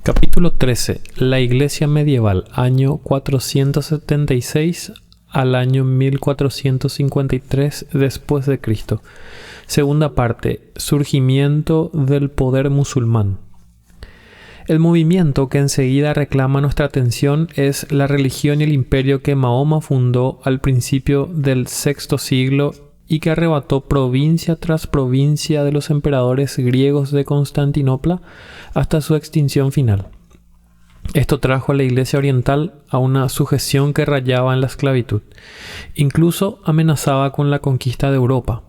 Capítulo 13. La Iglesia medieval, año 476 al año 1453 después de Cristo. Segunda parte. Surgimiento del poder musulmán. El movimiento que enseguida reclama nuestra atención es la religión y el imperio que Mahoma fundó al principio del VI siglo y que arrebató provincia tras provincia de los emperadores griegos de Constantinopla hasta su extinción final. Esto trajo a la Iglesia oriental a una sujeción que rayaba en la esclavitud. Incluso amenazaba con la conquista de Europa.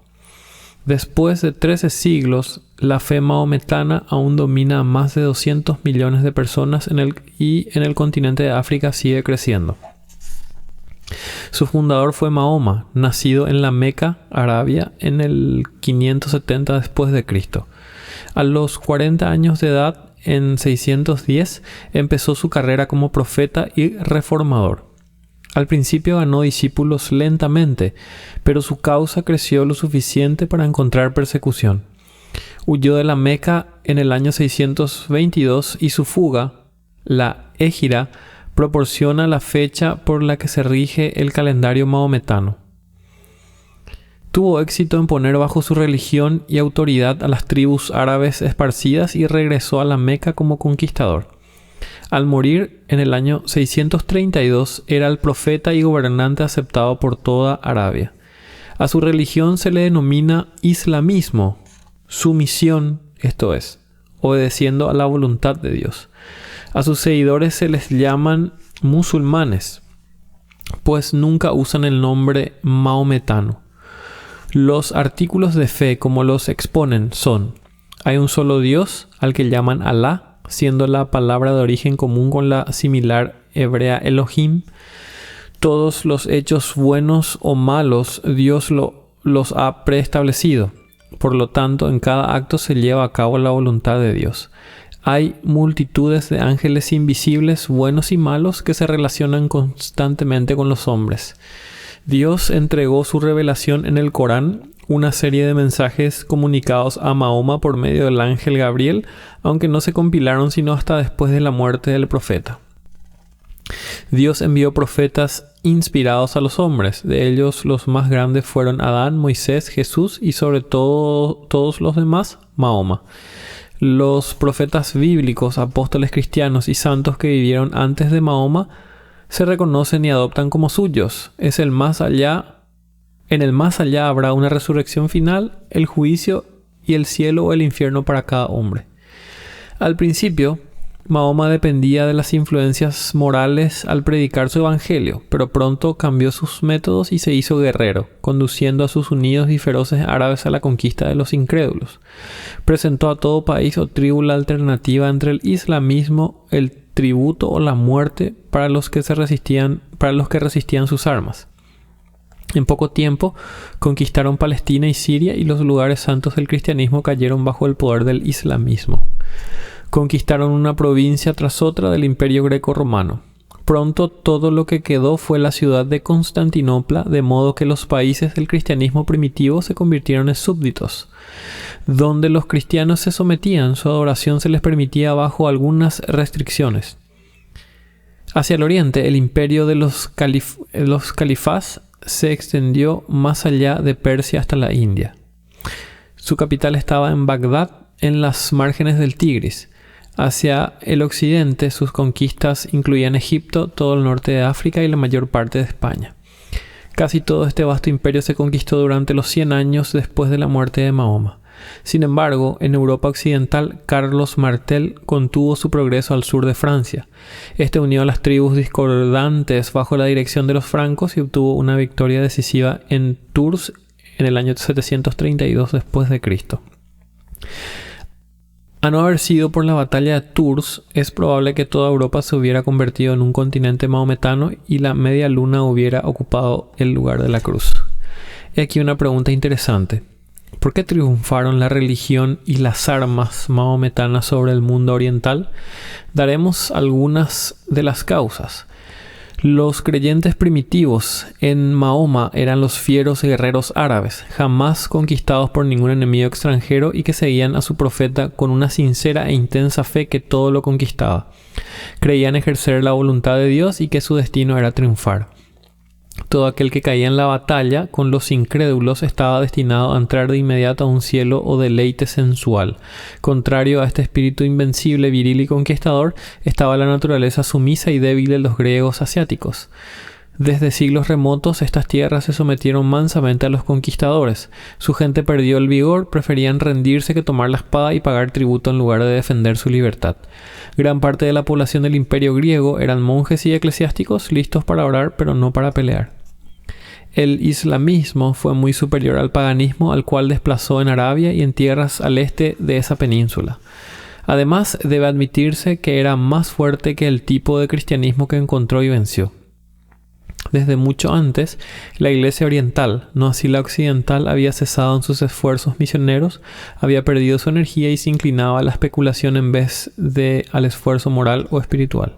Después de 13 siglos, la fe mahometana aún domina a más de 200 millones de personas y en el continente de África sigue creciendo. Su fundador fue Mahoma, nacido en la Meca, Arabia, en el 570 después de Cristo. A los 40 años de edad, en 610, empezó su carrera como profeta y reformador. Al principio ganó discípulos lentamente, pero su causa creció lo suficiente para encontrar persecución. Huyó de la Meca en el año 622 y su fuga, la Égira, proporciona la fecha por la que se rige el calendario mahometano. Tuvo éxito en poner bajo su religión y autoridad a las tribus árabes esparcidas y regresó a la Meca como conquistador. Al morir en el año 632 era el profeta y gobernante aceptado por toda Arabia. A su religión se le denomina islamismo, sumisión, esto es, obedeciendo a la voluntad de Dios. A sus seguidores se les llaman musulmanes, pues nunca usan el nombre mahometano. Los artículos de fe, como los exponen, son: hay un solo Dios, al que llaman Alá, siendo la palabra de origen común con la similar hebrea Elohim. Todos los hechos buenos o malos Dios los ha preestablecido. Por lo tanto, en cada acto se lleva a cabo la voluntad de Dios. Hay multitudes de ángeles invisibles, buenos y malos, que se relacionan constantemente con los hombres. Dios entregó su revelación en el Corán, una serie de mensajes comunicados a Mahoma por medio del ángel Gabriel, aunque no se compilaron sino hasta después de la muerte del profeta. Dios envió profetas inspirados a los hombres. De ellos los más grandes fueron Adán, Moisés, Jesús y sobre todo todos los demás, Mahoma. Los profetas bíblicos, apóstoles cristianos y santos que vivieron antes de Mahoma se reconocen y adoptan como suyos. En el más allá habrá una resurrección final, el juicio y el cielo o el infierno para cada hombre. Al principio, Mahoma dependía de las influencias morales al predicar su evangelio, pero pronto cambió sus métodos y se hizo guerrero, conduciendo a sus unidos y feroces árabes a la conquista de los incrédulos. Presentó a todo país o tribu la alternativa entre el islamismo, el tributo o la muerte para los que resistían sus armas. En poco tiempo conquistaron Palestina y Siria y los lugares santos del cristianismo cayeron bajo el poder del islamismo. Conquistaron una provincia tras otra del imperio greco-romano. Pronto todo lo que quedó fue la ciudad de Constantinopla, de modo que los países del cristianismo primitivo se convirtieron en súbditos. Donde los cristianos se sometían, su adoración se les permitía bajo algunas restricciones. Hacia el oriente, el imperio de los califás se extendió más allá de Persia hasta la India. Su capital estaba en Bagdad, en las márgenes del Tigris. Hacia el occidente, sus conquistas incluían Egipto, todo el norte de África y la mayor parte de España. Casi todo este vasto imperio se conquistó durante los 100 años después de la muerte de Mahoma. Sin embargo, en Europa occidental, Carlos Martel contuvo su progreso al sur de Francia. Este unió a las tribus discordantes bajo la dirección de los francos y obtuvo una victoria decisiva en Tours en el año 732 después de Cristo. A no haber sido por la batalla de Tours, es probable que toda Europa se hubiera convertido en un continente mahometano y la media luna hubiera ocupado el lugar de la cruz. He aquí una pregunta interesante. ¿Por qué triunfaron la religión y las armas mahometanas sobre el mundo oriental? Daremos algunas de las causas. Los creyentes primitivos en Mahoma eran los fieros guerreros árabes, jamás conquistados por ningún enemigo extranjero y que seguían a su profeta con una sincera e intensa fe que todo lo conquistaba. Creían ejercer la voluntad de Dios y que su destino era triunfar. Todo aquel que caía en la batalla con los incrédulos estaba destinado a entrar de inmediato a un cielo o deleite sensual. Contrario a este espíritu invencible, viril y conquistador, estaba la naturaleza sumisa y débil de los griegos asiáticos. Desde siglos remotos, estas tierras se sometieron mansamente a los conquistadores. Su gente perdió el vigor, preferían rendirse que tomar la espada y pagar tributo en lugar de defender su libertad. Gran parte de la población del imperio griego eran monjes y eclesiásticos listos para orar, pero no para pelear. El islamismo fue muy superior al paganismo, al cual desplazó en Arabia y en tierras al este de esa península. Además, debe admitirse que era más fuerte que el tipo de cristianismo que encontró y venció. Desde mucho antes, la Iglesia oriental, no así la occidental, había cesado en sus esfuerzos misioneros, había perdido su energía y se inclinaba a la especulación en vez de al esfuerzo moral o espiritual.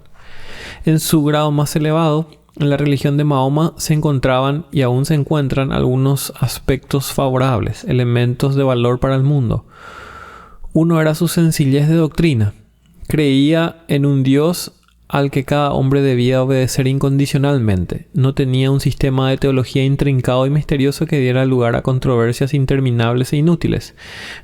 En su grado más elevado, en la religión de Mahoma se encontraban y aún se encuentran algunos aspectos favorables, elementos de valor para el mundo. Uno era su sencillez de doctrina. Creía en un Dios al que cada hombre debía obedecer incondicionalmente. No tenía un sistema de teología intrincado y misterioso que diera lugar a controversias interminables e inútiles.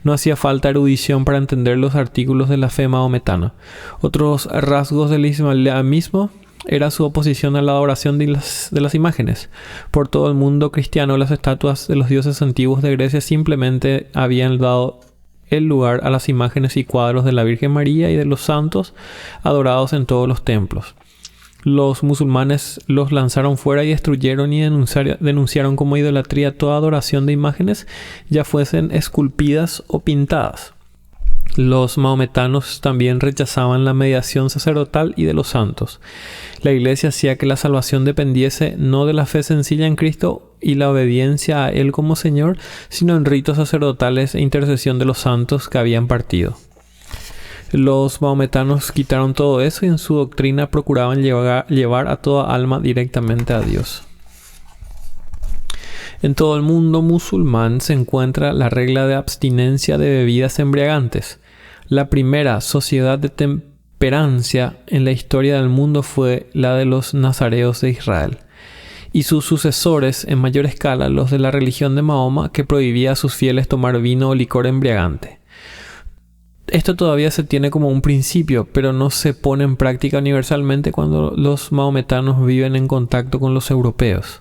No hacía falta erudición para entender los artículos de la fe mahometana. Otros rasgos del islamismo era su oposición a la adoración de las imágenes. Por todo el mundo cristiano, las estatuas de los dioses antiguos de Grecia simplemente habían dado el lugar a las imágenes y cuadros de la Virgen María y de los santos adorados en todos los templos. Los musulmanes los lanzaron fuera y destruyeron y denunciaron como idolatría toda adoración de imágenes, ya fuesen esculpidas o pintadas. Los mahometanos también rechazaban la mediación sacerdotal y de los santos. La Iglesia hacía que la salvación dependiese no de la fe sencilla en Cristo y la obediencia a Él como Señor, sino en ritos sacerdotales e intercesión de los santos que habían partido. Los mahometanos quitaron todo eso y en su doctrina procuraban llevar a toda alma directamente a Dios. En todo el mundo musulmán se encuentra la regla de abstinencia de bebidas embriagantes. La primera sociedad de temperancia en la historia del mundo fue la de los nazareos de Israel, y sus sucesores en mayor escala los de la religión de Mahoma, que prohibía a sus fieles tomar vino o licor embriagante. Esto todavía se tiene como un principio, pero no se pone en práctica universalmente cuando los mahometanos viven en contacto con los europeos.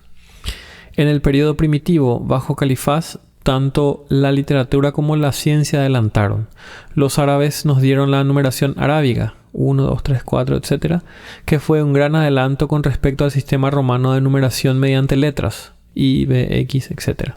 En el periodo primitivo, bajo califás, tanto la literatura como la ciencia adelantaron. Los árabes nos dieron la numeración arábiga, 1, 2, 3, 4, etc., que fue un gran adelanto con respecto al sistema romano de numeración mediante letras, I, B, X, etc.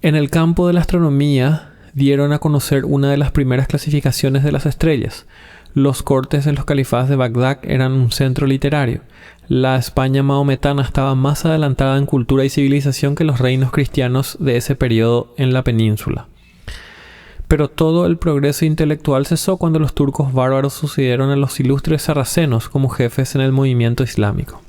En el campo de la astronomía, dieron a conocer una de las primeras clasificaciones de las estrellas. Los cortes de los califás de Bagdad eran un centro literario. La España mahometana estaba más adelantada en cultura y civilización que los reinos cristianos de ese periodo en la península. Pero todo el progreso intelectual cesó cuando los turcos bárbaros sucedieron a los ilustres sarracenos como jefes en el movimiento islámico.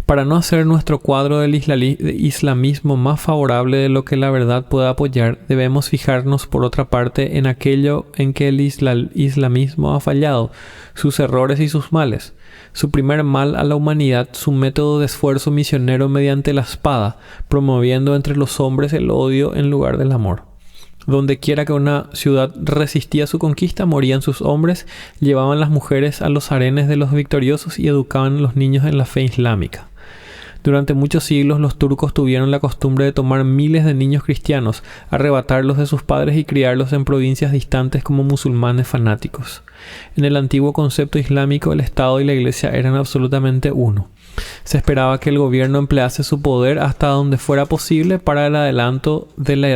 Para no hacer nuestro cuadro del islamismo más favorable de lo que la verdad puede apoyar, debemos fijarnos por otra parte en aquello en que el islamismo ha fallado, sus errores y sus males. Su primer mal a la humanidad, su método de esfuerzo misionero mediante la espada, promoviendo entre los hombres el odio en lugar del amor. Donde quiera que una ciudad resistía su conquista, morían sus hombres, llevaban las mujeres a los harenes de los victoriosos y educaban a los niños en la fe islámica. Durante muchos siglos los turcos tuvieron la costumbre de tomar miles de niños cristianos, arrebatarlos de sus padres y criarlos en provincias distantes como musulmanes fanáticos. En el antiguo concepto islámico, el Estado y la Iglesia eran absolutamente uno. Se esperaba que el gobierno emplease su poder hasta donde fuera posible para el adelanto de la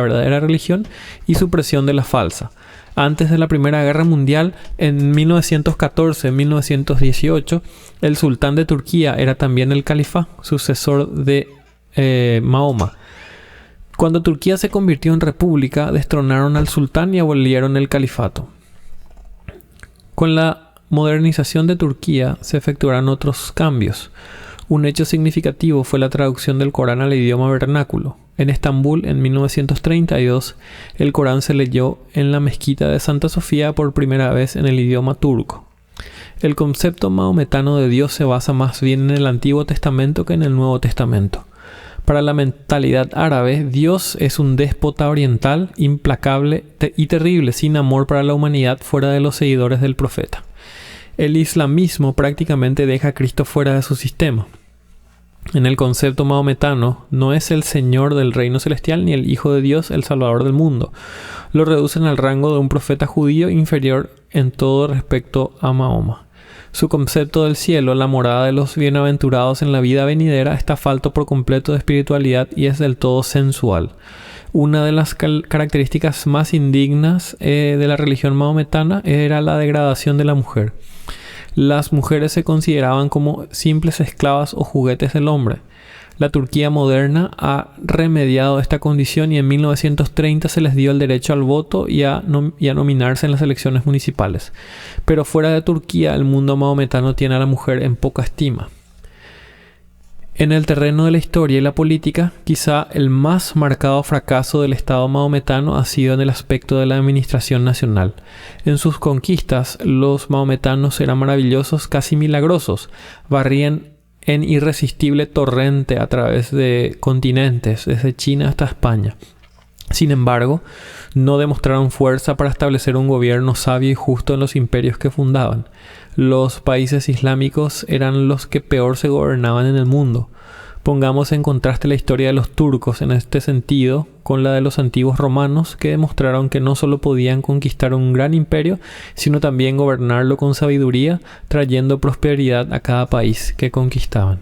verdadera religión y supresión de la falsa. Antes de la Primera Guerra Mundial, en 1914-1918, el sultán de Turquía era también el califa, sucesor de Mahoma. Cuando Turquía se convirtió en república, destronaron al sultán y abolieron el califato. Con la modernización de Turquía se efectuaron otros cambios. Un hecho significativo fue la traducción del Corán al idioma vernáculo. En Estambul, en 1932, el Corán se leyó en la mezquita de Santa Sofía por primera vez en el idioma turco. El concepto maometano de Dios se basa más bien en el Antiguo Testamento que en el Nuevo Testamento. Para la mentalidad árabe, Dios es un déspota oriental, implacable y terrible, sin amor para la humanidad fuera de los seguidores del profeta. El islamismo prácticamente deja a Cristo fuera de su sistema. En el concepto maometano, no es el Señor del reino celestial ni el Hijo de Dios, el Salvador del mundo. Lo reducen al rango de un profeta judío inferior en todo respecto a Mahoma. Su concepto del cielo, la morada de los bienaventurados en la vida venidera, está falto por completo de espiritualidad y es del todo sensual. Una de las características más indignas de la religión maometana era la degradación de la mujer. Las mujeres se consideraban como simples esclavas o juguetes del hombre. La Turquía moderna ha remediado esta condición y en 1930 se les dio el derecho al voto y a nominarse en las elecciones municipales. Pero fuera de Turquía, el mundo maometano tiene a la mujer en poca estima. En el terreno de la historia y la política, quizá el más marcado fracaso del Estado maometano ha sido en el aspecto de la administración nacional. En sus conquistas, los maometanos eran maravillosos, casi milagrosos. Barrían en irresistible torrente a través de continentes, desde China hasta España. Sin embargo, no demostraron fuerza para establecer un gobierno sabio y justo en los imperios que fundaban. Los países islámicos eran los que peor se gobernaban en el mundo. Pongamos en contraste la historia de los turcos en este sentido con la de los antiguos romanos, que demostraron que no solo podían conquistar un gran imperio, sino también gobernarlo con sabiduría, trayendo prosperidad a cada país que conquistaban.